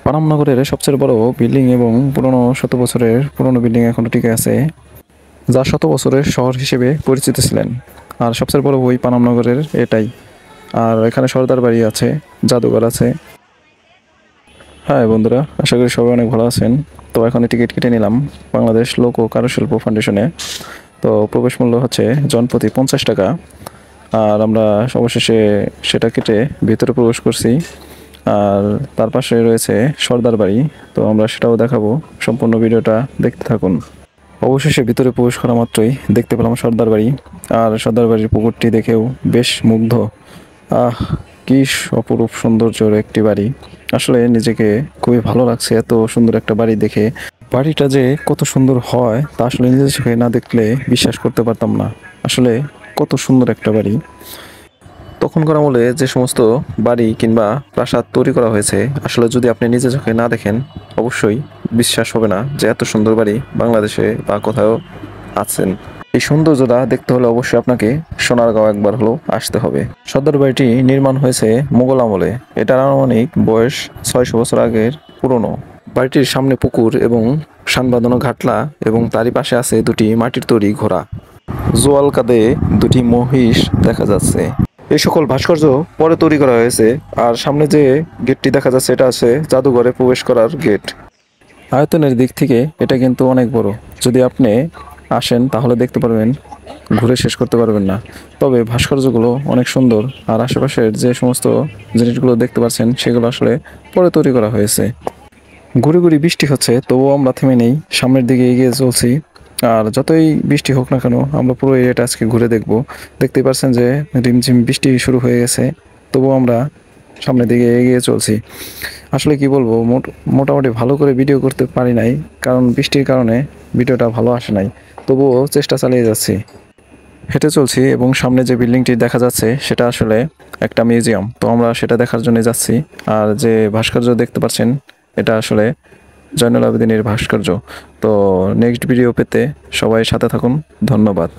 পানামনগরের সবচেয়ে বড় বিল্ডিং এবং পুরনো শত বছরের পুরনো বিল্ডিং এখনো টিকে আছে, যা শত বছরের শহর হিসেবে পরিচিত ছিলেন। আর সবচেয়ে বড় বই পানামনগরের এটাই। আর এখানে সর্দার বাড়ি আছে, জাদুঘর আছে। হ্যাঁ বন্ধুরা, আশা করি সবাই অনেক ভালো আছেন। তো এখন টিকিট কেটে নিলাম বাংলাদেশ লোক ও কারুশিল্প ফাউন্ডেশনে। তো প্রবেশ মূল্য হচ্ছে জনপ্রতি 50 টাকা। আর আমরা অবশেষে সেটা কেটে ভিতরে প্রবেশ করছি। আর তার পাশে রয়েছে সর্দার বাড়ি, তো আমরা সেটাও দেখাবো। সম্পূর্ণ ভিডিওটা দেখতে থাকুন। অবশেষে ভিতরে প্রবেশ করা মাত্রই দেখতে পেলাম সর্দার বাড়ি। আর সর্দার বাড়ির পুকুরটি দেখেও বেশ মুগ্ধ। আহ, কি অপরূপ সৌন্দর্যের একটি বাড়ি। আসলে নিজেকে খুবই ভালো লাগছে এত সুন্দর একটা বাড়ি দেখে। বাড়িটা যে কত সুন্দর হয় তা আসলে নিজের চোখে না দেখলে বিশ্বাস করতে পারতাম না। আসলে কত সুন্দর একটা বাড়ি। তখনকার আমলে যে সমস্ত বাড়ি কিংবা প্রাসাদ তৈরি করা হয়েছে, আসলে যদি আপনি নিজের চোখে না দেখেন অবশ্যই বিশ্বাস হবে না যে এত সুন্দর বাড়ি বাংলাদেশে বা কোথাও আছেন। এই সৌন্দর্যটা দেখতে হলে অবশ্যই আপনাকে সোনারগাঁও একবার হলেও আসতে হবে। সর্দার বাড়িটি নির্মাণ হয়েছে মুঘল আমলে। এটার আনুমানিক বয়স 600 বছর আগের পুরনো। বাড়িটির সামনে পুকুর এবং সান বাঁধানো ঘাটলা, এবং তারই পাশে আছে দুটি মাটির তৈরি ঘোড়া। জোয়াল কাঁধে দুটি মহিষ দেখা যাচ্ছে। এই সকল ভাস্কর্য পরে তৈরি করা হয়েছে। আর সামনে যে গেটটি দেখা যাচ্ছে এটা আছে জাদুঘরে প্রবেশ করার গেট। আয়তনের দিক থেকে এটা কিন্তু অনেক বড়। যদি আপনি আসেন তাহলে দেখতে পারবেন, ঘুরে শেষ করতে পারবেন না। তবে ভাস্কর্যগুলো অনেক সুন্দর। আর আশেপাশের যে সমস্ত জিনিসগুলো দেখতে পাচ্ছেন সেগুলো আসলে পরে তৈরি করা হয়েছে। ঘুরে ঘুরে বৃষ্টি হচ্ছে, তবুও আমরা থেমে নেই, সামনের দিকে এগিয়ে চলছি। আর যতই বৃষ্টি হোক না কেন আমরা পুরো এরিয়াটা আজকে ঘুরে দেখব। দেখতেই পাচ্ছেন যে রিমঝিম বৃষ্টি শুরু হয়ে গেছে, তবুও আমরা সামনের দিকে এগিয়ে চলছি। আসলে কি বলবো, মোটামুটি ভালো করে ভিডিও করতে পারি নাই, কারণ বৃষ্টির কারণে ভিডিওটা ভালো আসে নাই। তবুও চেষ্টা চালিয়ে যাচ্ছি। হেঁটে চলছি এবং সামনে যে বিল্ডিংটি দেখা যাচ্ছে সেটা আসলে একটা মিউজিয়াম। তো আমরা সেটা দেখার জন্য যাচ্ছি। আর যে ভাস্কর্য দেখতে পাচ্ছেন এটা আসলে জয়নুল আবেদিনের ভাস্কর্য। তো নেক্সট ভিডিও পেতে সবাই সাথে থাকুন। ধন্যবাদ।